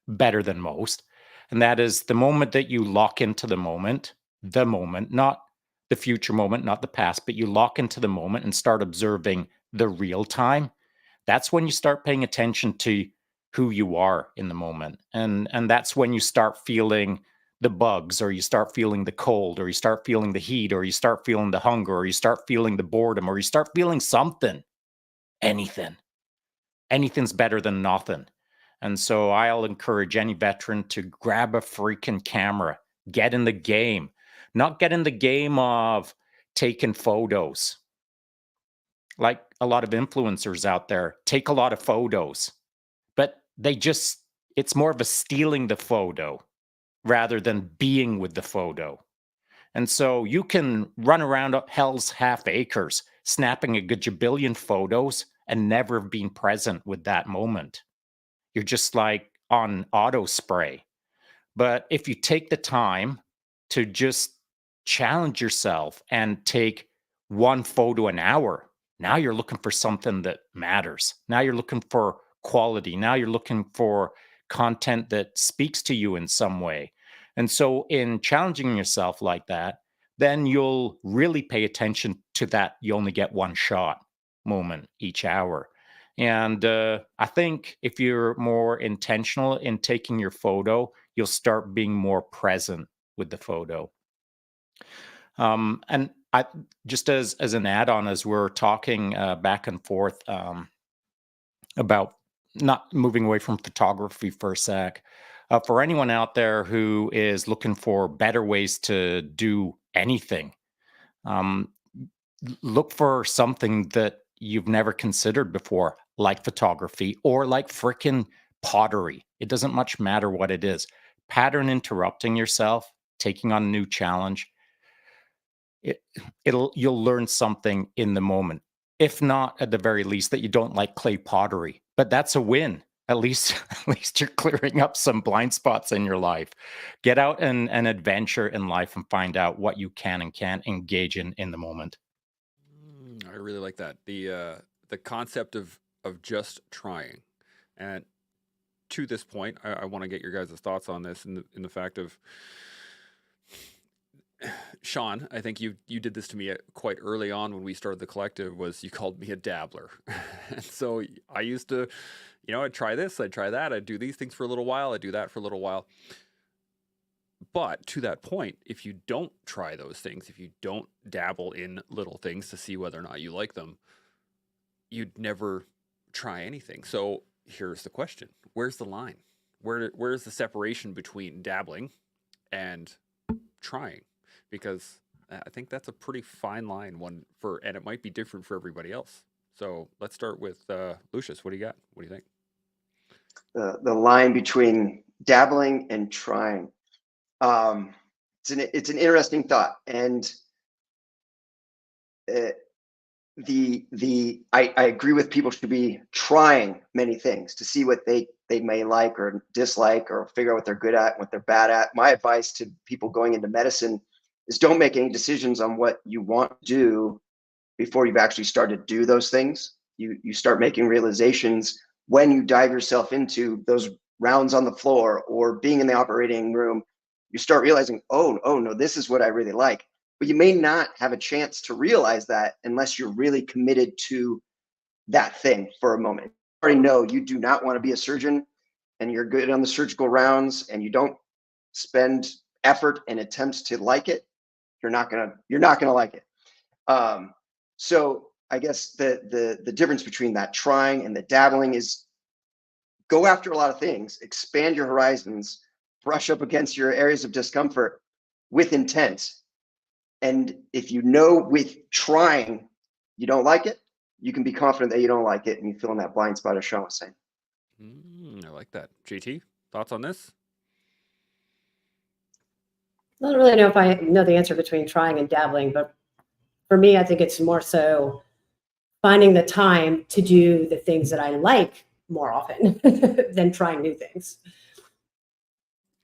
better than most, and that is the moment that you lock into the moment, not the future moment, not the past, but you lock into the moment and start observing the real time. That's when you start paying attention to who you are in the moment, and that's when you start feeling the bugs, or you start feeling the cold, or you start feeling the heat, or you start feeling the hunger, or you start feeling the boredom, or you start feeling something. Anything's better than nothing. And so I'll encourage any veteran to grab a freaking camera, get in the game, not get in the game of taking photos. Like a lot of influencers out there take a lot of photos, but it's more of a stealing the photo rather than being with the photo. And so you can run around hell's half acres, snapping a gajabillion photos and never being present with that moment. You're just like on auto spray. But if you take the time to just challenge yourself and take one photo an hour, now you're looking for something that matters. Now you're looking for quality. Now you're looking for content that speaks to you in some way. And so, in challenging yourself like that, then you'll really pay attention to that. You only get one shot moment each hour. And I think if you're more intentional in taking your photo, you'll start being more present with the photo. And I just as an add-on, as we're talking back and forth about not moving away from photography for a sec, for anyone out there who is looking for better ways to do anything, um, look for something that you've never considered before, like photography or like frickin' pottery. It doesn't much matter what it is. Pattern interrupting yourself, taking on a new challenge, it, you'll learn something in the moment. If not, at the very least, that you don't like clay pottery, but that's a win. At least, at least you're clearing up some blind spots in your life. Get out and adventure in life and find out what you can and can't engage in the moment. I really like that. The concept of just trying. And to this point, I want to get your guys' thoughts on this, in the fact of, Shaun, I think you did this to me quite early on when we started the collective. Was you called me a dabbler, and so I used to, I'd try this, I'd try that, I'd do these things for a little while, I'd do that for a little while. But to that point, if you don't try those things, if you don't dabble in little things to see whether or not you like them, you'd never try anything. So here's the question: where's the line? Where's the separation between dabbling and trying? Because I think that's a pretty fine line, and it might be different for everybody else. So let's start with Lucius. What do you got? What do you think? The line between dabbling and trying. It's an interesting thought, and I agree with people should be trying many things to see what they may like or dislike, or figure out what they're good at and what they're bad at. My advice to people going into medicine is don't make any decisions on what you want to do before you've actually started to do those things. You start making realizations when you dive yourself into those rounds on the floor or being in the operating room. You start realizing, oh no, this is what I really like. But you may not have a chance to realize that unless you're really committed to that thing for a moment. You already know you do not want to be a surgeon, and you're good on the surgical rounds, and you don't spend effort and attempts to like it. You're not gonna like it. So I guess the difference between that trying and the dabbling is go after a lot of things, expand your horizons, brush up against your areas of discomfort with intent. And if you know with trying you don't like it, you can be confident that you don't like it, and you fill in that blind spot, as Shaun was saying. I like that. JT, thoughts on this? I don't really know if I know the answer between trying and dabbling, but for me, I think it's more so finding the time to do the things that I like more often than trying new things,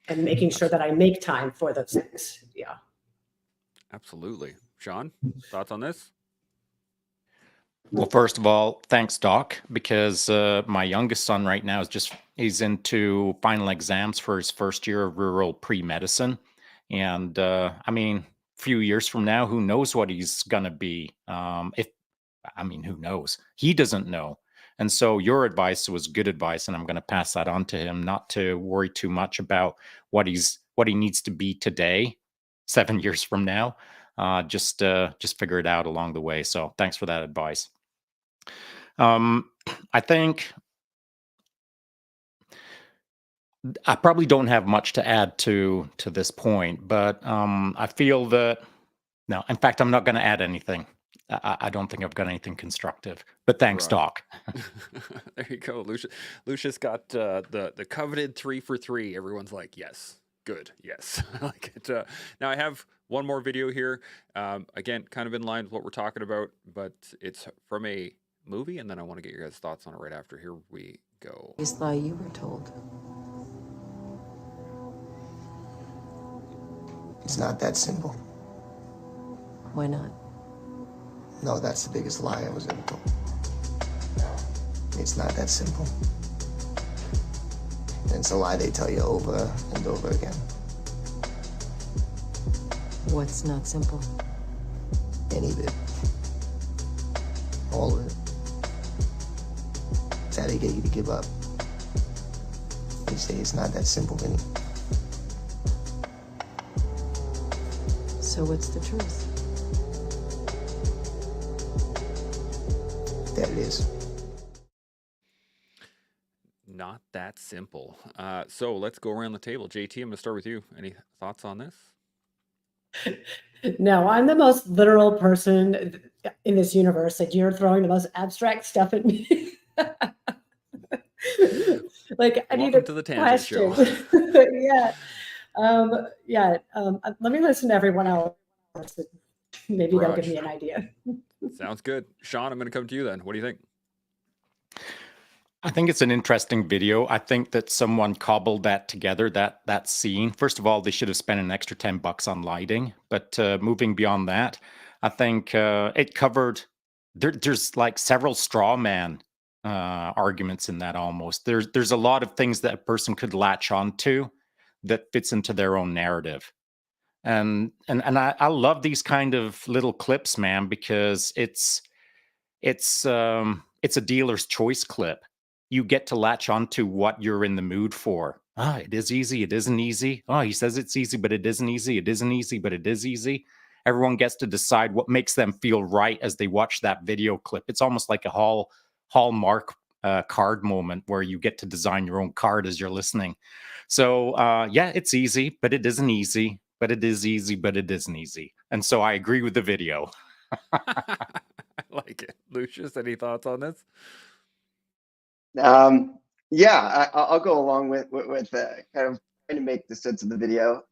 and making sure that I make time for those things. Yeah. Absolutely. Shaun, thoughts on this? Well, first of all, thanks, Doc, because my youngest son right now he's into final exams for his first year of rural pre-medicine. And I mean, a few years from now, who knows what he's going to be? Who knows? He doesn't know. And so your advice was good advice, and I'm going to pass that on to him, not to worry too much about what he needs to be today, 7 years from now. Just figure it out along the way. So thanks for that advice. I think I probably don't have much to add to this point, but I feel that no, in fact, I'm not going to add anything. I don't think I've got anything constructive. But thanks, Right. Doc. There you go. Lucius got the coveted 3 for 3. Everyone's like, yes, good, yes. I like it. Now I have one more video here. Again, kind of in line with what we're talking about, but it's from a movie, and then I want to get your guys' thoughts on it right after. Here we go. Biggest lie you were told. It's not that simple. Why not? No, that's the biggest lie I was ever told. It's not that simple. And it's a lie they tell you over and over again. What's not simple? Any of it. All of it. It's how they get you to give up. They say it's not that simple, Vinny. So what's the truth? That it is. Not that simple. So let's go around the table. JT, I'm going to start with you. Any thoughts on this? No, I'm the most literal person in this universe, and you're throwing the most abstract stuff at me. Like, I need Welcome a to the tangent show. Yeah. Let me listen to everyone else. Maybe they'll give Raj. me an idea. Sounds good. Shaun, I'm going to come to you then. What do you think? I think it's an interesting video. I think that someone cobbled that together, that scene. First of all, they should have spent an extra $10 on lighting. But moving beyond that, I think it covered. There's like several straw man arguments in that. Almost there's a lot of things that a person could latch onto that fits into their own narrative. And I love these kind of little clips, man, because it's a dealer's choice clip. You get to latch onto what you're in the mood for. It is easy. It isn't easy. Oh, he says it's easy, but it isn't easy. It isn't easy, but it is easy. Everyone gets to decide what makes them feel right as they watch that video clip. It's almost like a Hallmark card moment where you get to design your own card as you're listening. So yeah, it's easy, but it isn't easy. But it is easy, but it isn't easy. And so I agree with the video. I like it. Lucius, any thoughts on this? Yeah, I'll go along with kind of trying to make the sense of the video.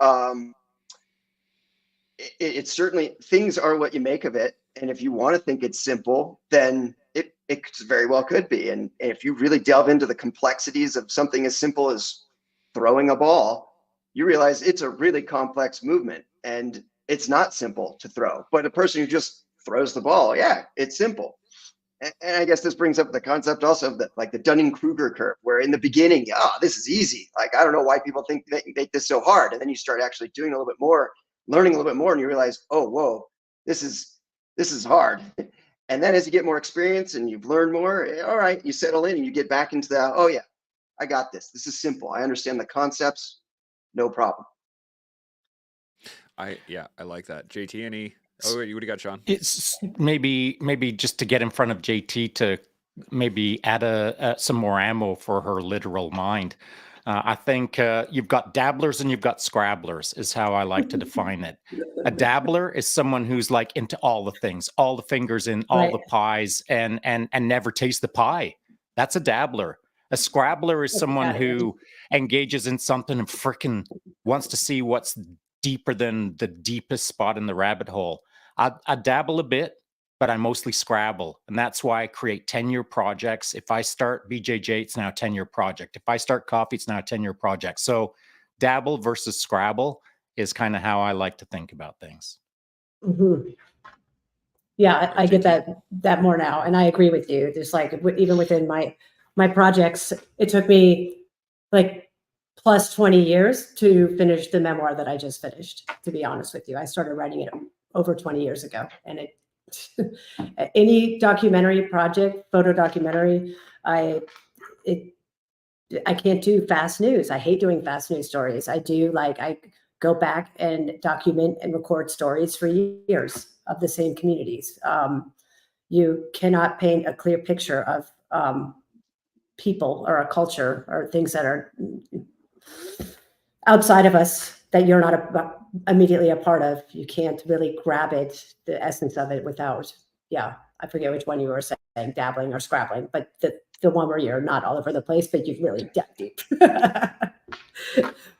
It's certainly, things are what you make of it, and if you want to think it's simple, then it very well could be. And if you really delve into the complexities of something as simple as throwing a ball, you realize it's a really complex movement, and it's not simple to throw. But a person who just throws the ball, yeah, it's simple. And I guess this brings up the concept also of the Dunning-Kruger curve, where in the beginning, this is easy. Like, I don't know why people think they make this so hard. And then you start actually doing a little bit more, learning a little bit more, and you realize, oh, whoa, this is hard. And then as you get more experience and you've learned more, all right, you settle in and you get back into that, oh yeah, I got this. This is simple. I understand the concepts. No problem. I like that. JT, any? Oh, wait, what do you got, Shaun? It's maybe just to get in front of JT to maybe add some more ammo for her literal mind. I think you've got dabblers and you've got scrabblers is how I like to define it. A dabbler is someone who's like into all the things, all the fingers in all Right. the pies, and never taste the pie. That's a dabbler. A scrabbler is someone who engages in something and frickin' wants to see what's deeper than the deepest spot in the rabbit hole. I dabble a bit, but I mostly scrabble. And that's why I create 10-year projects. If I start BJJ, it's now a 10-year project. If I start coffee, it's now a 10-year project. So dabble versus scrabble is kind of how I like to think about things. Mhm. Yeah, I get that more now, and I agree with you. There's like even within my projects, it took me like plus 20 years to finish the memoir that I just finished. To be honest with you, I started writing it over 20 years ago, and it any documentary project, photo documentary, I can't do fast news. I hate doing fast news stories. I go back and document and record stories for years of the same communities. You cannot paint a clear picture of people or a culture or things that are outside of us that you're not immediately a part of. You can't really grab it, the essence of it, without, I forget which one you were saying, dabbling or scrabbling, but the one where you're not all over the place, but you've really dug deep.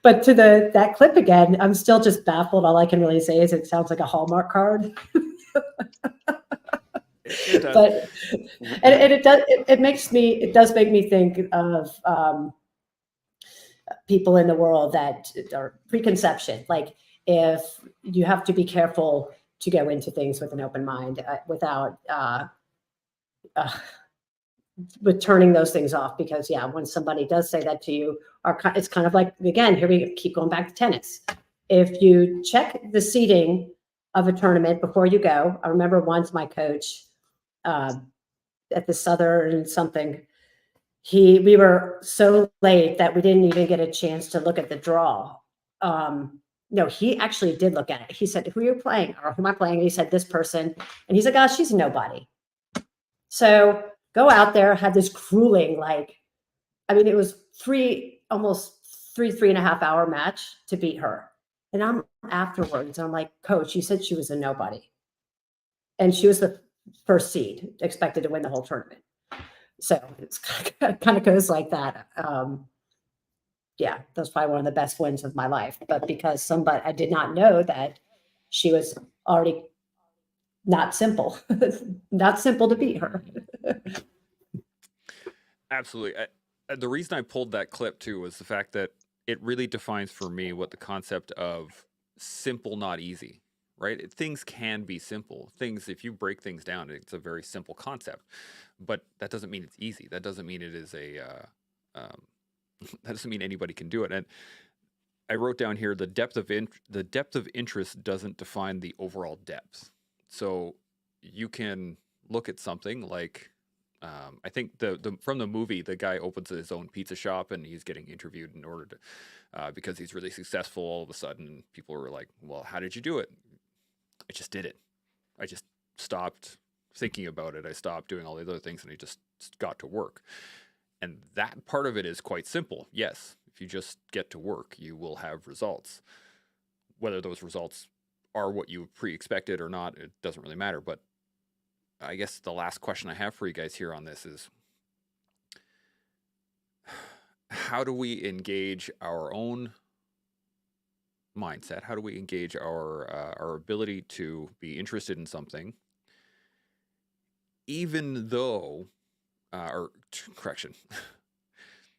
But to that clip again, I'm still just baffled. All I can really say is it sounds like a Hallmark card. It does. But and it does make me think of people in the world that are preconception. Like, if you have to be careful to go into things with an open mind, without with turning those things off, because when somebody does say that to you, it's kind of like, again, here we keep going back to tennis. If you check the seating of a tournament before you go, I remember once my coach at the Southern something, we were so late that we didn't even get a chance to look at the draw. No, he actually did look at it. He said, "Who are you playing?" Or, "Who am I playing?" And he said, "This person." And he's like, "Oh, she's nobody." So go out there, had this grueling, it was almost 3.5 hour match to beat her. And I'm afterwards, I'm like, "Coach, you said she was a nobody." And she was the first seed, expected to win the whole tournament. So it's kind of goes like that. That's probably one of the best wins of my life. But because I did not know that she was already not simple, not simple to beat her. Absolutely. The reason I pulled that clip too was the fact that it really defines for me what the concept of simple, not easy, right? Things can be simple. Things, if you break things down, it's a very simple concept, but that doesn't mean it's easy. That doesn't mean it is that doesn't mean anybody can do it. And I wrote down here, the depth of interest doesn't define the overall depth. So you can look at something like, I think from the movie, the guy opens his own pizza shop and he's getting interviewed in order to, because he's really successful all of a sudden. People were like, "Well, how did you do it?" "I just did it. I just stopped thinking about it. I stopped doing all the other things and I just got to work." And that part of it is quite simple. Yes, if you just get to work, you will have results. Whether those results are what you pre-expected or not, it doesn't really matter. But I guess the last question I have for you guys here on this is, how do we engage our own mindset? How do we engage our ability to be interested in something, even though, correction,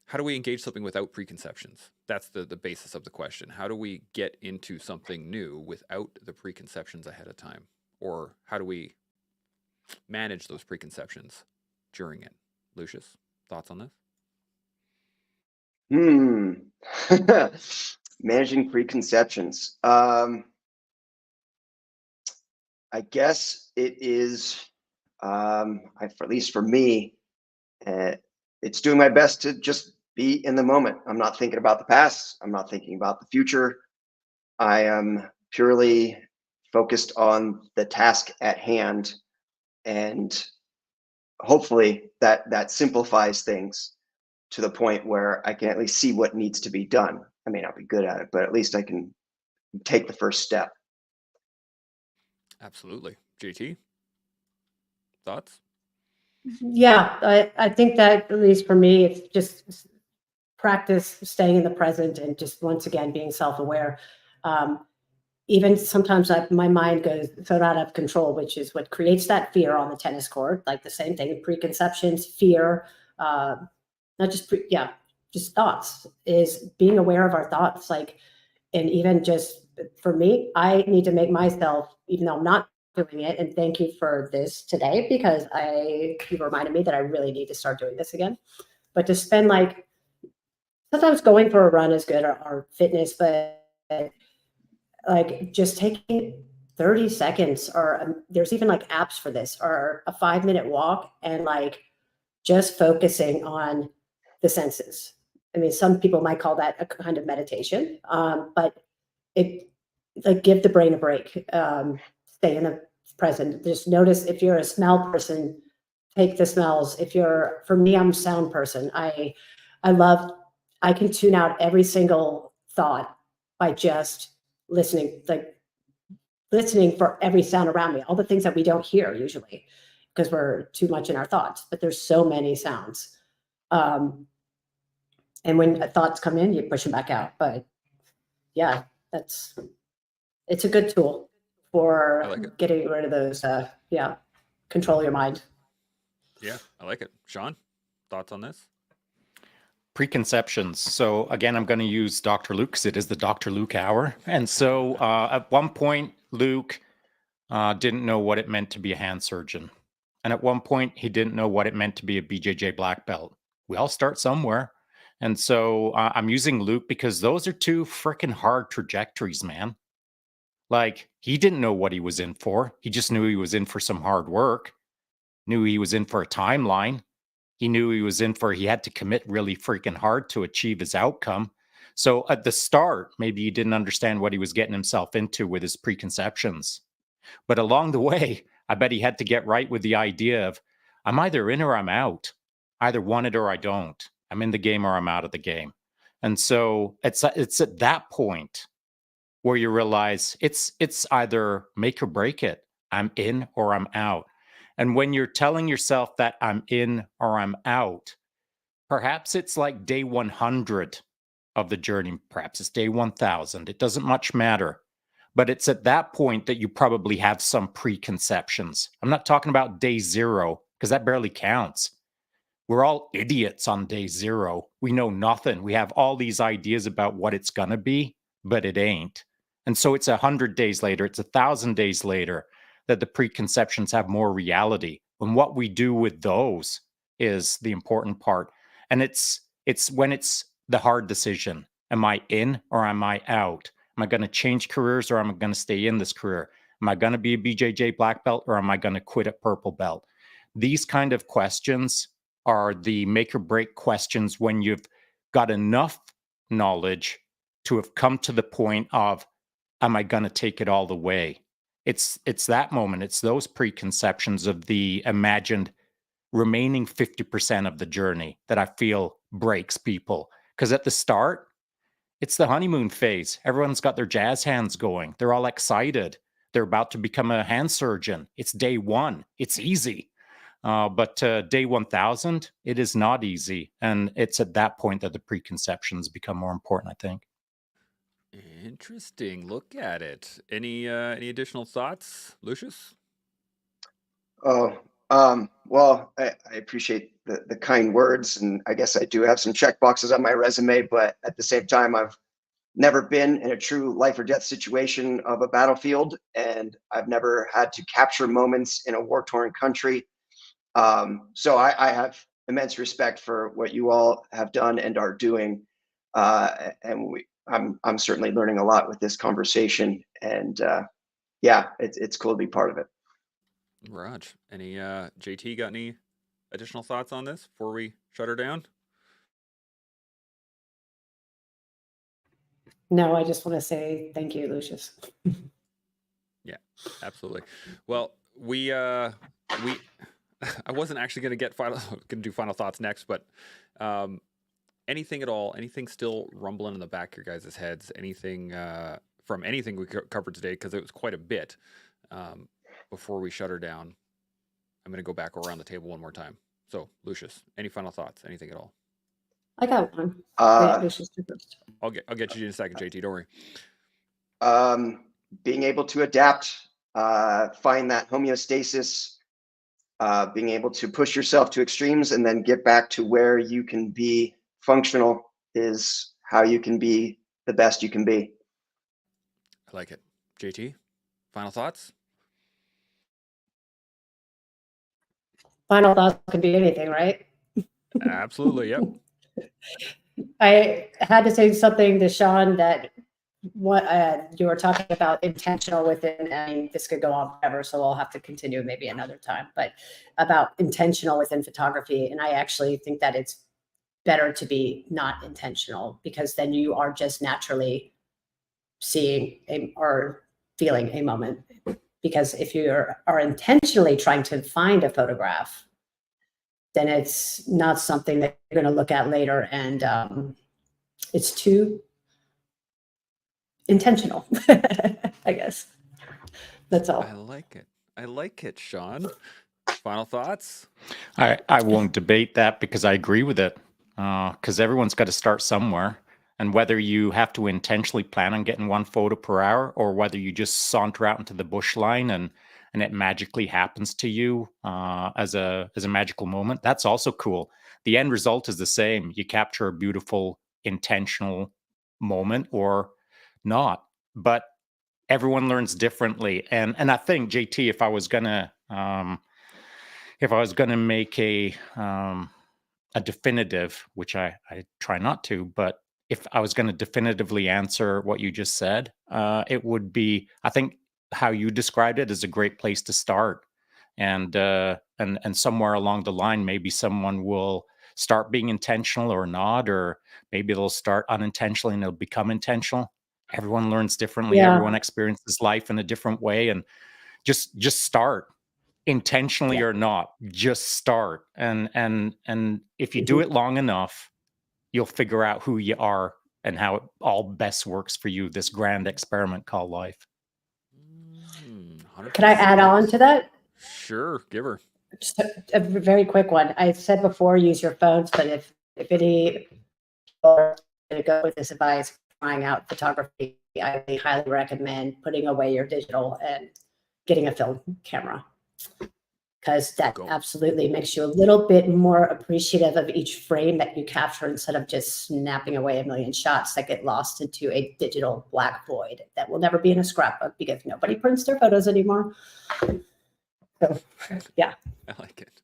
how do we engage something without preconceptions? That's the basis of the question. How do we get into something new without the preconceptions ahead of time? Or how do we manage those preconceptions during it? Lucius, thoughts on this? Managing preconceptions. I guess it is, at least for me, it's doing my best to just be in the moment. I'm not thinking about the past. I'm not thinking about the future. I am purely focused on the task at hand, and hopefully that simplifies things to the point where I can at least see what needs to be done. I may not be good at it, but at least I can take the first step. Absolutely. JT, thoughts? Yeah, I think that at least for me, it's just practice staying in the present and just once again being self-aware. Even sometimes my mind goes so out of control, which is what creates that fear on the tennis court. Like the same thing, preconceptions, fear, not just just thoughts. Is being aware of our thoughts. Like, and even just for me, I need to make myself, even though I'm not doing it. And thank you for this today, because you reminded me that I really need to start doing this again. But to spend like, sometimes going for a run is good, or fitness, but like just taking 30 seconds, or there's even like apps for this, or a 5-minute walk, and like just focusing on the senses. I mean, some people might call that a kind of meditation, but it, like, give the brain a break. Stay in the present. Just notice, if you're a smell person, take the smells. For me, I'm a sound person. I can tune out every single thought by just listening, like listening for every sound around me, all the things that we don't hear usually because we're too much in our thoughts, but there's so many sounds. And when thoughts come in, you push them back out. But yeah, it's a good tool for getting rid of those, control your mind. Yeah, I like it. Shaun, thoughts on this? Preconceptions. So again, I'm going to use Dr. Luke because it is the Dr. Luke hour. And so at one point, Luke didn't know what it meant to be a hand surgeon. And at one point, he didn't know what it meant to be a BJJ black belt. We all start somewhere. And so I'm using Luke because those are two freaking hard trajectories, man. Like, he didn't know what he was in for. He just knew he was in for some hard work, knew he was in for a timeline. He knew he had to commit really freaking hard to achieve his outcome. So at the start, maybe he didn't understand what he was getting himself into with his preconceptions. But along the way, I bet he had to get right with the idea of, I'm either in or I'm out. I either want it or I don't. I'm in the game or I'm out of the game. And so it's at that point where you realize it's either make or break it. I'm in or I'm out. And when you're telling yourself that I'm in or I'm out, perhaps it's like day 100 of the journey. Perhaps it's day 1000. It doesn't much matter. But it's at that point that you probably have some preconceptions. I'm not talking about day 0, because that barely counts. We're all idiots on day 0. We know nothing. We have all these ideas about what it's going to be, but it ain't. And so it's 100 days later, it's 1,000 days later that the preconceptions have more reality. And what we do with those is the important part. And it's when it's the hard decision. Am I in or am I out? Am I going to change careers or am I going to stay in this career? Am I going to be a BJJ black belt or am I going to quit at purple belt? These kind of questions are the make or break questions when you've got enough knowledge to have come to the point of, am I going to take it all the way? It's that moment. It's those preconceptions of the imagined remaining 50% of the journey that I feel breaks people. Because at the start, it's the honeymoon phase. Everyone's got their jazz hands going. They're all excited. They're about to become a hand surgeon. It's day 1. It's easy. But day 1000, it is not easy. And it's at that point that the preconceptions become more important, I think. Interesting. Look at it. Any additional thoughts, Lucius? Oh, well, I appreciate the kind words, and I guess I do have some check boxes on my resume, but at the same time, I've never been in a true life or death situation of a battlefield, and I've never had to capture moments in a war-torn country. So I have immense respect for what you all have done and are doing, and I'm certainly learning a lot with this conversation, and yeah, it's cool to be part of it. Raj, any JT got any additional thoughts on this before we shut her down? No, I just want to say thank you, Lucius. Yeah, absolutely. Well, I wasn't actually going to do final thoughts next, but anything at all, anything still rumbling in the back of your guys' heads, anything from anything we covered today, because it was quite a bit. Before we shut her down, I'm going to go back around the table one more time. So, Lucius, any final thoughts? Anything at all? I got one. Lucius, do first. I'll get you in a second, JT. Don't worry. Being able to adapt, find that homeostasis, being able to push yourself to extremes and then get back to where you can be functional is how you can be the best you can be. I like it. JT, final thoughts? Final thoughts can be anything, right? Absolutely. Yep. I had to say something to Shaun that what you were talking about intentional within. I mean, this could go on forever, so I'll have to continue maybe another time. But about intentional within photography, and I actually think that it's better to be not intentional, because then you are just naturally seeing or feeling a moment. Because if you are intentionally trying to find a photograph, then it's not something that you're going to look at later, and it's too intentional. I guess that's all. I like it, Shaun. Final thoughts? I won't debate that because I agree with it. Because everyone's got to start somewhere. And whether you have to intentionally plan on getting 1 photo per hour, or whether you just saunter out into the bush line and it magically happens to you as a magical moment, that's also cool. The end result is the same. You capture a beautiful, intentional moment or not. But everyone learns differently. And I think, JT, if I was gonna make a definitive, which I try not to, but if I was going to definitively answer what you just said, it would be, I think how you described it is a great place to start. And somewhere along the line, maybe someone will start being intentional or not, or maybe they'll start unintentionally and they'll become intentional. Everyone learns differently. Yeah. Everyone experiences life in a different way, and just start. Intentionally or not, just start. And if you do it long enough, you'll figure out who you are and how it all best works for you, this grand experiment called life. Can I add on to that? Sure, give her. Just a very quick one. I said before, use your phones, but if any are going to go with this advice, trying out photography, I highly recommend putting away your digital and getting a film camera, because that absolutely makes you a little bit more appreciative of each frame that you capture, instead of just snapping away a million shots that get lost into a digital black void that will never be in a scrapbook because nobody prints their photos anymore. So, yeah. I like it.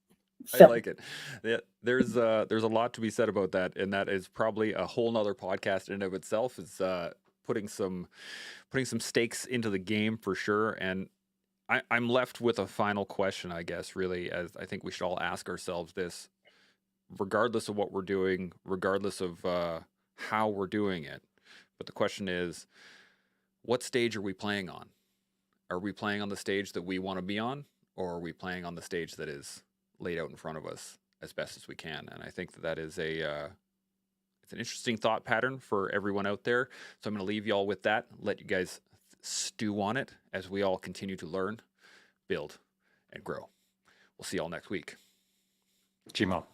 Film. I like it. Yeah, there's a lot to be said about that, and that is probably a whole nother podcast in and of itself. Is putting some stakes into the game for sure. And I'm left with a final question, I guess, really, as I think we should all ask ourselves this, regardless of what we're doing, regardless of how we're doing it. But the question is, what stage are we playing on? Are we playing on the stage that we want to be on, or are we playing on the stage that is laid out in front of us as best as we can? And I think that is it's an interesting thought pattern for everyone out there. So I'm going to leave y'all with that, let you guys stew on it as we all continue to learn, build, and grow. We'll see y'all next week. Gmo.